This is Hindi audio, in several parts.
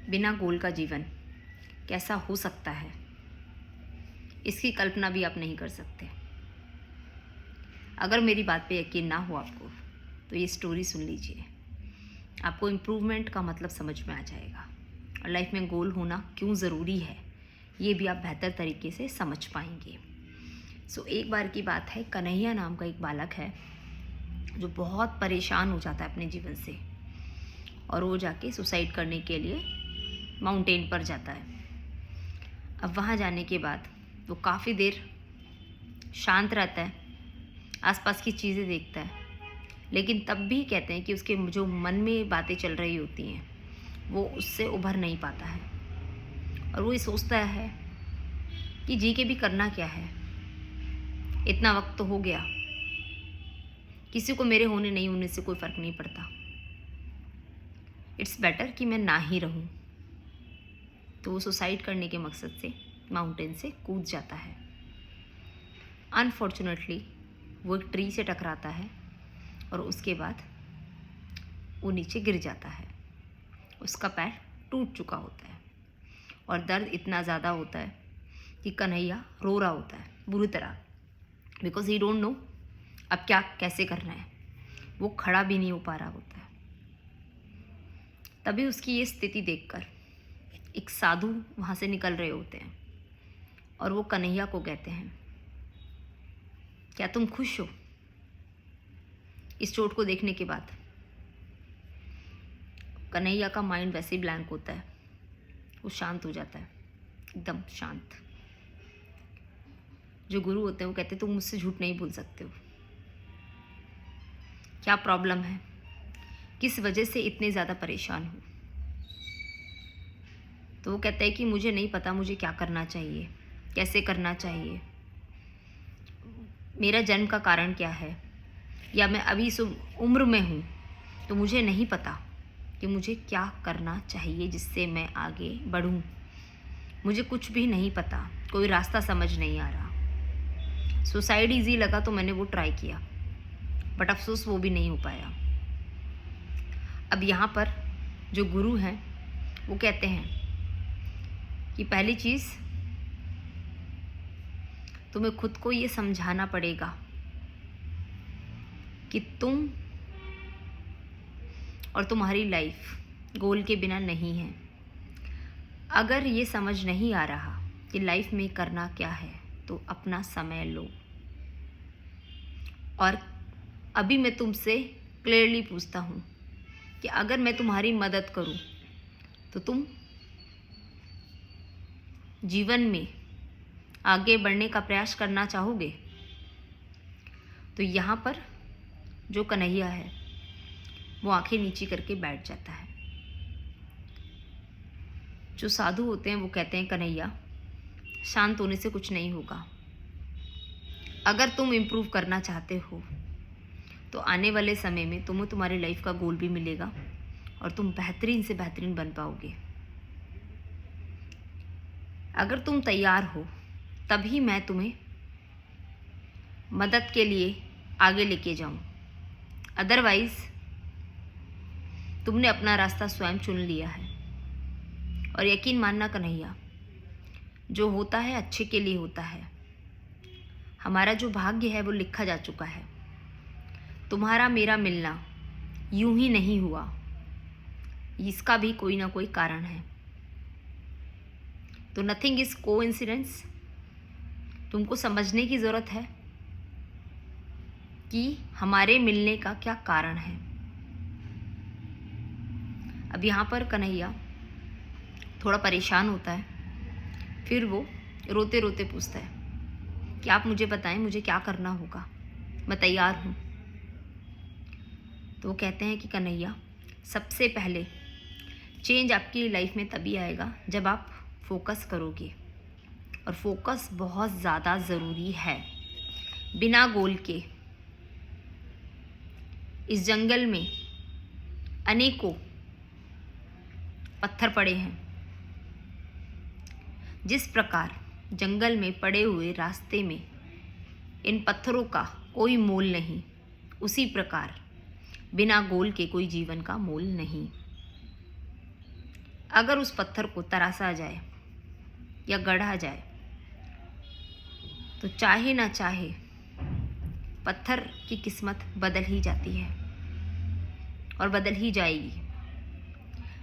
बिना गोल का जीवन कैसा हो सकता है, इसकी कल्पना भी आप नहीं कर सकते। अगर मेरी बात पे यकीन ना हो आपको तो ये स्टोरी सुन लीजिए, आपको इम्प्रूवमेंट का मतलब समझ में आ जाएगा और लाइफ में गोल होना क्यों ज़रूरी है ये भी आप बेहतर तरीके से समझ पाएंगे। एक बार की बात है, कन्हैया नाम का एक बालक है जो बहुत परेशान हो जाता है अपने जीवन से और वो जाके सुसाइड करने के लिए माउंटेन पर जाता है। अब वहाँ जाने के बाद वो काफ़ी देर शांत रहता है, आसपास की चीज़ें देखता है, लेकिन तब भी कहते हैं कि उसके जो मन में बातें चल रही होती हैं वो उससे उभर नहीं पाता है और वो ये सोचता है कि जी के भी करना क्या है, इतना वक्त तो हो गया, किसी को मेरे होने नहीं होने से कोई फ़र्क नहीं पड़ता, इट्स बेटर कि मैं ना ही रहूं। तो वो सुसाइड करने के मकसद से माउंटेन से कूद जाता है। अनफॉर्चुनेटली वो एक ट्री से टकराता है और उसके बाद वो नीचे गिर जाता है। उसका पैर टूट चुका होता है और दर्द इतना ज़्यादा होता है कि कन्हैया रो रहा होता है बुरी तरह, बिकॉज ही डोंट नो अब क्या कैसे करना है। वो खड़ा भी नहीं हो पा रहा होता है। तभी उसकी ये स्थिति देखकर एक साधु वहाँ से निकल रहे होते हैं और वो कन्हैया को कहते हैं, क्या तुम खुश हो इस चोट को देखने के बाद? कन्हैया का माइंड वैसे ही ब्लैंक होता है, वो शांत हो जाता है, एकदम शांत। जो गुरु होते हैं वो कहते हैं तुम मुझसे झूठ नहीं बोल सकते हो, क्या प्रॉब्लम है, किस वजह से इतने ज़्यादा परेशान हो? तो वो कहता है कि मुझे नहीं पता मुझे क्या करना चाहिए, कैसे करना चाहिए, मेरा जन्म का कारण क्या है, या मैं अभी इस उम्र में हूँ तो मुझे नहीं पता कि मुझे क्या करना चाहिए जिससे मैं आगे बढ़ूँ। मुझे कुछ भी नहीं पता, कोई रास्ता समझ नहीं आ रहा। सुसाइड ईजी लगा तो मैंने वो ट्राई किया, बट अफसोस वो भी नहीं हो पाया। अब यहाँ पर जो गुरु हैं वो कहते हैं कि पहली चीज़ तुम्हें खुद को ये समझाना पड़ेगा कि तुम और तुम्हारी लाइफ गोल के बिना नहीं है। अगर ये समझ नहीं आ रहा कि लाइफ में करना क्या है तो अपना समय लो। और अभी मैं तुमसे क्लियरली पूछता हूँ कि अगर मैं तुम्हारी मदद करूँ तो तुम जीवन में आगे बढ़ने का प्रयास करना चाहोगे? तो यहाँ पर जो कन्हैया है वो आंखें नीची करके बैठ जाता है। जो साधु होते हैं वो कहते हैं, कन्हैया शांत होने से कुछ नहीं होगा। अगर तुम इम्प्रूव करना चाहते हो तो आने वाले समय में तुम्हें तुम्हारी लाइफ का गोल भी मिलेगा और तुम बेहतरीन से बेहतरीन बन पाओगे। अगर तुम तैयार हो तभी मैं तुम्हें मदद के लिए आगे लेके जाऊं, अदरवाइज तुमने अपना रास्ता स्वयं चुन लिया है। और यकीन मानना कन्हैया, जो होता है अच्छे के लिए होता है। हमारा जो भाग्य है वो लिखा जा चुका है। तुम्हारा मेरा मिलना यूं ही नहीं हुआ, इसका भी कोई ना कोई कारण है। तो नथिंग इज कोइंसिडेंस। तुमको समझने की ज़रूरत है कि हमारे मिलने का क्या कारण है। अब यहाँ पर कन्हैया थोड़ा परेशान होता है, फिर वो रोते रोते पूछता है कि आप मुझे बताएं मुझे क्या करना होगा, मैं तैयार हूँ। तो वो कहते हैं कि कन्हैया, सबसे पहले चेंज आपकी लाइफ में तभी आएगा जब आप फोकस करोगे, और फोकस बहुत ज़्यादा ज़रूरी है। बिना गोल के इस जंगल में अनेकों पत्थर पड़े हैं। जिस प्रकार जंगल में पड़े हुए रास्ते में इन पत्थरों का कोई मोल नहीं, उसी प्रकार बिना गोल के कोई जीवन का मोल नहीं। अगर उस पत्थर को तरासा जाए या गढ़ा जाए तो चाहे ना चाहे पत्थर की किस्मत बदल ही जाती है और बदल ही जाएगी।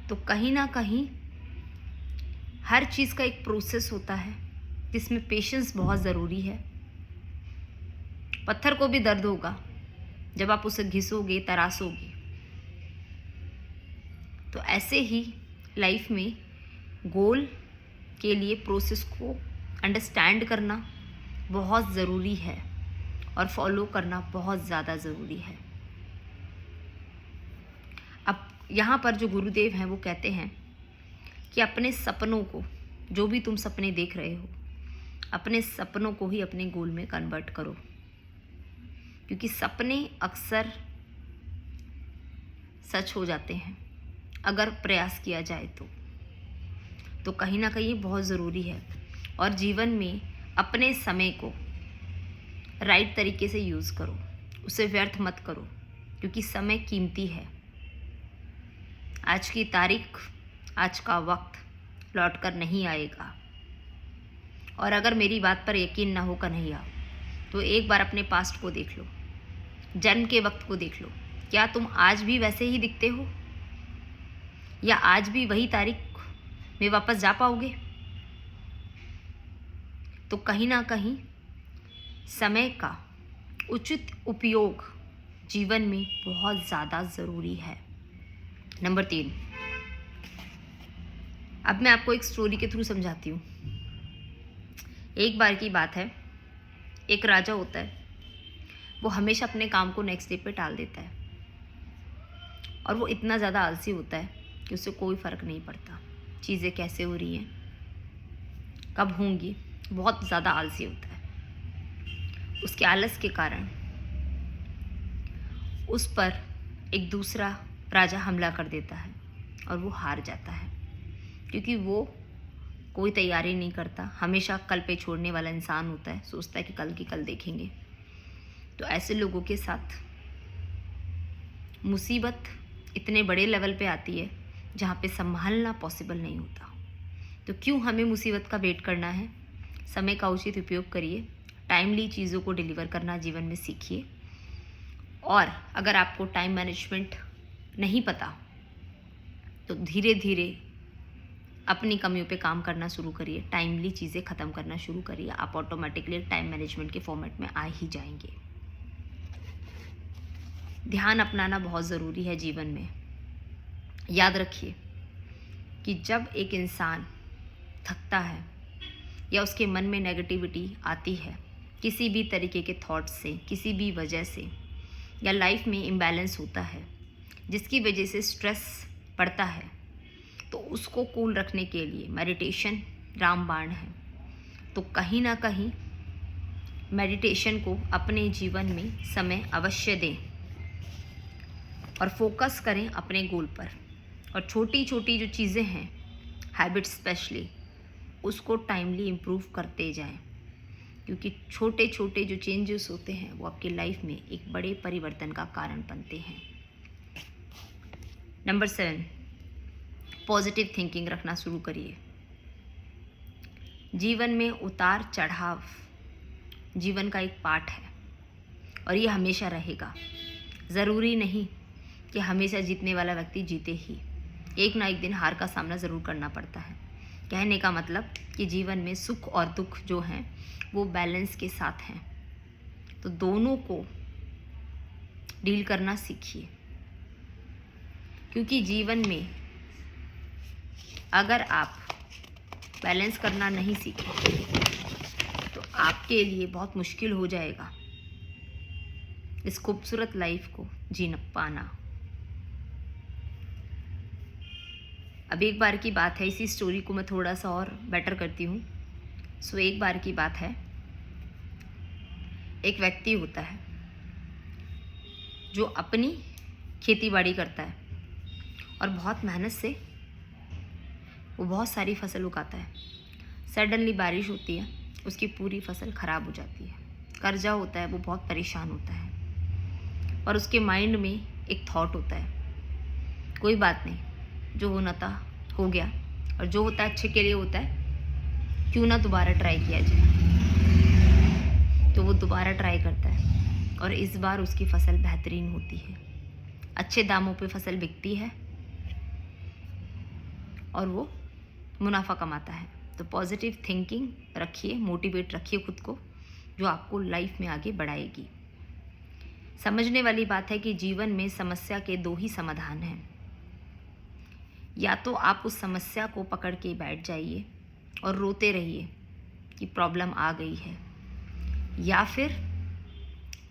तो कहीं ना कहीं हर चीज़ का एक प्रोसेस होता है जिसमें पेशेंस बहुत ज़रूरी है। पत्थर को भी दर्द होगा जब आप उसे घिसोगे, तराशोगे। तो ऐसे ही लाइफ में गोल के लिए प्रोसेस को अंडरस्टैंड करना बहुत ज़रूरी है और फॉलो करना बहुत ज़्यादा ज़रूरी है। अब यहाँ पर जो गुरुदेव हैं वो कहते हैं कि अपने सपनों को, जो भी तुम सपने देख रहे हो, अपने सपनों को ही अपने गोल में कन्वर्ट करो, क्योंकि सपने अक्सर सच हो जाते हैं अगर प्रयास किया जाए तो कहीं ना कहीं बहुत ज़रूरी है। और जीवन में अपने समय को राइट तरीके से यूज़ करो, उसे व्यर्थ मत करो, क्योंकि समय कीमती है। आज की तारीख, आज का वक्त लौट कर नहीं आएगा। और अगर मेरी बात पर यकीन ना हो कन्हैया, तो एक बार अपने पास्ट को देख लो, जन्म के वक्त को देख लो। क्या तुम आज भी वैसे ही दिखते हो, या आज भी वही तारीख में वापस जा पाओगे? तो कहीं ना कहीं समय का उचित उपयोग जीवन में बहुत ज़्यादा ज़रूरी है। नंबर 3, अब मैं आपको एक स्टोरी के थ्रू समझाती हूँ। एक बार की बात है, एक राजा होता है, वो हमेशा अपने काम को नेक्स्ट डे पे टाल देता है और वो इतना ज़्यादा आलसी होता है कि उससे कोई फ़र्क नहीं पड़ता चीज़ें कैसे हो रही हैं, कब होंगी। बहुत ज़्यादा आलसी होता है। उसके आलस के कारण उस पर एक दूसरा राजा हमला कर देता है और वो हार जाता है, क्योंकि वो कोई तैयारी नहीं करता, हमेशा कल पे छोड़ने वाला इंसान होता है, सोचता है कि कल की कल देखेंगे। तो ऐसे लोगों के साथ मुसीबत इतने बड़े लेवल पे आती है जहाँ पे संभालना पॉसिबल नहीं होता। तो क्यों हमें मुसीबत का वेट करना है? समय का उचित उपयोग करिए, टाइमली चीज़ों को डिलीवर करना जीवन में सीखिए। और अगर आपको टाइम मैनेजमेंट नहीं पता तो धीरे धीरे अपनी कमियों पे काम करना शुरू करिए, टाइमली चीज़ें ख़त्म करना शुरू करिए। आप ऑटोमेटिकली टाइम मैनेजमेंट के फॉर्मेट में आ ही जाएंगे। ध्यान अपनाना बहुत ज़रूरी है जीवन में। याद रखिए कि जब एक इंसान थकता है या उसके मन में नेगेटिविटी आती है किसी भी तरीके के थॉट्स से, किसी भी वजह से, या लाइफ में इम्बैलेंस होता है जिसकी वजह से स्ट्रेस पड़ता है, तो उसको कूल रखने के लिए मेडिटेशन रामबाण है। तो कहीं ना कहीं मेडिटेशन को अपने जीवन में समय अवश्य दें और फोकस करें अपने गोल पर। और छोटी छोटी जो चीज़ें हैं, हैबिट्स स्पेशली, उसको टाइमली इम्प्रूव करते जाएं, क्योंकि छोटे छोटे जो चेंजेस होते हैं वो आपकी लाइफ में एक बड़े परिवर्तन का कारण बनते हैं। नंबर 7, पॉजिटिव थिंकिंग रखना शुरू करिए। जीवन में उतार चढ़ाव जीवन का एक पार्ट है और ये हमेशा रहेगा। ज़रूरी नहीं कि हमेशा जीतने वाला व्यक्ति जीते ही, एक ना एक दिन हार का सामना ज़रूर करना पड़ता है। कहने का मतलब कि जीवन में सुख और दुख जो हैं वो बैलेंस के साथ हैं, तो दोनों को डील करना सीखिए। क्योंकि जीवन में अगर आप बैलेंस करना नहीं सीखें तो आपके लिए बहुत मुश्किल हो जाएगा इस खूबसूरत लाइफ को जी पाना। अब एक बार की बात है, इसी स्टोरी को मैं थोड़ा सा और बेटर करती हूँ। एक बार की बात है, एक व्यक्ति होता है जो अपनी खेती बाड़ी करता है और बहुत मेहनत से वो बहुत सारी फसल उगाता है। सडनली बारिश होती है, उसकी पूरी फसल ख़राब हो जाती है। कर्जा होता है, वो बहुत परेशान होता है और उसके माइंड में एक थॉट होता है, कोई बात नहीं, जो होना था हो गया, और जो होता है अच्छे के लिए होता है, क्यों ना दोबारा ट्राई किया जाए। तो वो दोबारा ट्राई करता है और इस बार उसकी फसल बेहतरीन होती है, अच्छे दामों पे फसल बिकती है और वो मुनाफा कमाता है। तो पॉजिटिव थिंकिंग रखिए, मोटिवेट रखिए खुद को, जो आपको लाइफ में आगे बढ़ाएगी। समझने वाली बात है कि जीवन में समस्या के 2 ही समाधान हैं। या तो आप उस समस्या को पकड़ के बैठ जाइए और रोते रहिए कि प्रॉब्लम आ गई है, या फिर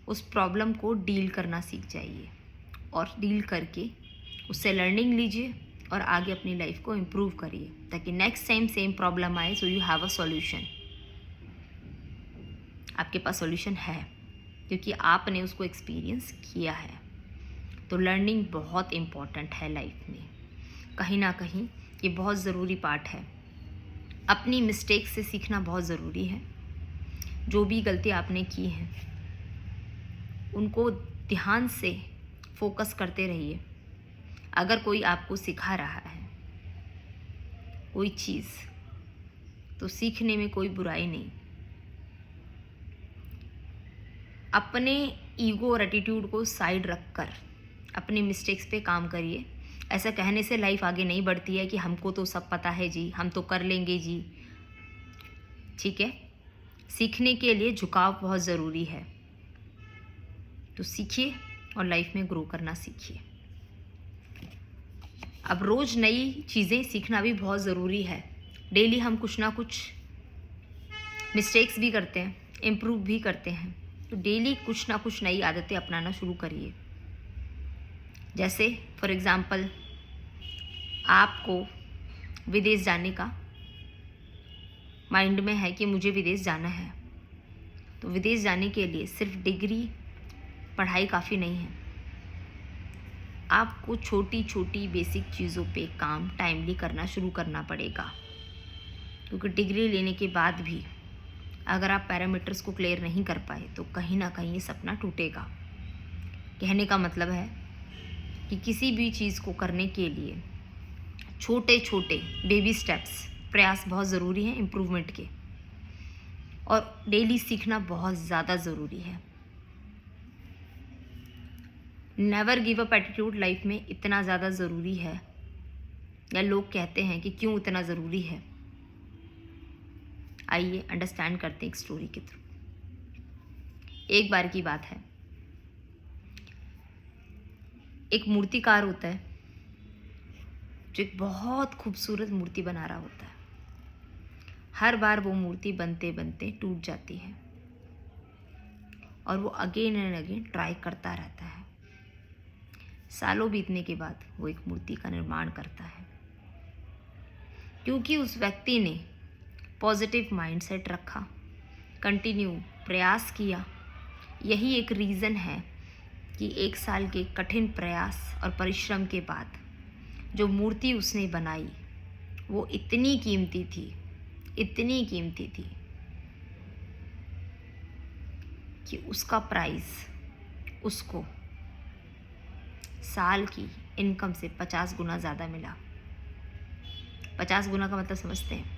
उस प्रॉब्लम को डील करना सीख जाइए और डील करके उससे लर्निंग लीजिए और आगे अपनी लाइफ को इम्प्रूव करिए, ताकि नेक्स्ट टाइम सेम प्रॉब्लम आए so you have a solution. आपके पास सॉल्यूशन है क्योंकि आपने उसको एक्सपीरियंस किया है। तो लर्निंग बहुत इम्पॉर्टेंट है लाइफ में, कहीं ना कहीं ये बहुत ज़रूरी पार्ट है। अपनी मिस्टेक से सीखना बहुत ज़रूरी है। जो भी गलती आपने की हैं उनको ध्यान से फोकस करते रहिए। अगर कोई आपको सिखा रहा है कोई चीज़, तो सीखने में कोई बुराई नहीं। अपने ईगो और एटीट्यूड को साइड रखकर अपने मिस्टेक्स पे काम करिए। ऐसा कहने से लाइफ आगे नहीं बढ़ती है कि हमको तो सब पता है जी, हम तो कर लेंगे जी। ठीक है, सीखने के लिए झुकाव बहुत ज़रूरी है। तो सीखिए और लाइफ में ग्रो करना सीखिए। अब रोज़ नई चीज़ें सीखना भी बहुत ज़रूरी है। डेली हम कुछ ना कुछ मिस्टेक्स भी करते हैं, इम्प्रूव भी करते हैं। तो डेली कुछ ना कुछ नई आदतें अपनाना शुरू करिए। जैसे फॉर एग्ज़ाम्पल, आपको विदेश जाने का माइंड में है कि मुझे विदेश जाना है, तो विदेश जाने के लिए सिर्फ डिग्री पढ़ाई काफ़ी नहीं है। आपको छोटी छोटी बेसिक चीज़ों पे काम टाइमली करना शुरू करना पड़ेगा, क्योंकि डिग्री लेने के बाद भी अगर आप पैरामीटर्स को क्लियर नहीं कर पाए तो कहीं ना कहीं ये सपना टूटेगा। कहने का मतलब है कि किसी भी चीज़ को करने के लिए छोटे छोटे बेबी स्टेप्स, प्रयास बहुत ज़रूरी हैं इम्प्रूवमेंट के, और डेली सीखना बहुत ज़्यादा ज़रूरी है। Never give up attitude life में इतना ज़्यादा ज़रूरी है, या लोग कहते हैं कि क्यों इतना ज़रूरी है। आइए अंडरस्टैंड करते हैं एक स्टोरी के थ्रू। एक बार की बात है, एक मूर्तिकार होता है जो एक बहुत खूबसूरत मूर्ति बना रहा होता है। हर बार वो मूर्ति बनते बनते टूट जाती है और वो अगेन एंड अगेन ट्राई करता रहता है। सालों बीतने के बाद वो एक मूर्ति का निर्माण करता है, क्योंकि उस व्यक्ति ने पॉजिटिव माइंडसेट रखा, कंटिन्यू प्रयास किया। यही एक रीज़न है कि 1 साल के कठिन प्रयास और परिश्रम के बाद जो मूर्ति उसने बनाई वो इतनी कीमती थी कि उसका प्राइस उसको साल की इनकम से 50 गुना ज़्यादा मिला। 50 गुना का मतलब समझते हैं?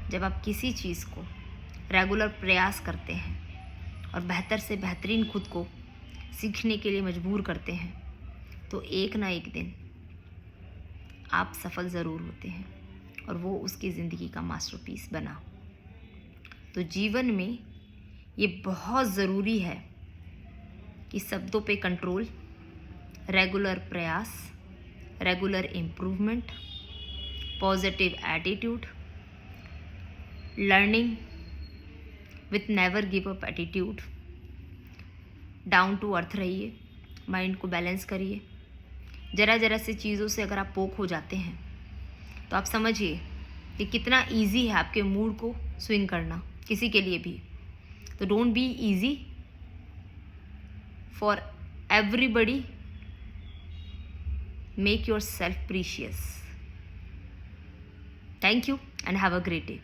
जब आप किसी चीज़ को रेगुलर प्रयास करते हैं और बेहतर से बेहतरीन खुद को सीखने के लिए मजबूर करते हैं, तो एक ना एक दिन आप सफल ज़रूर होते हैं और वो उसकी ज़िंदगी का मास्टरपीस बना। तो जीवन में ये बहुत ज़रूरी है कि शब्दों पे कंट्रोल, रेगुलर प्रयास, regular improvement, positive attitude, learning with never give up attitude, down to earth रहिए, माइंड को बैलेंस करिए। ज़रा ज़रा से चीज़ों से अगर आप पोक हो जाते हैं तो आप समझिए कि कितना इजी है आपके मूड को स्विंग करना किसी के लिए भी। तो don't be easy for everybody, make your self precious. Thank you and have a great day.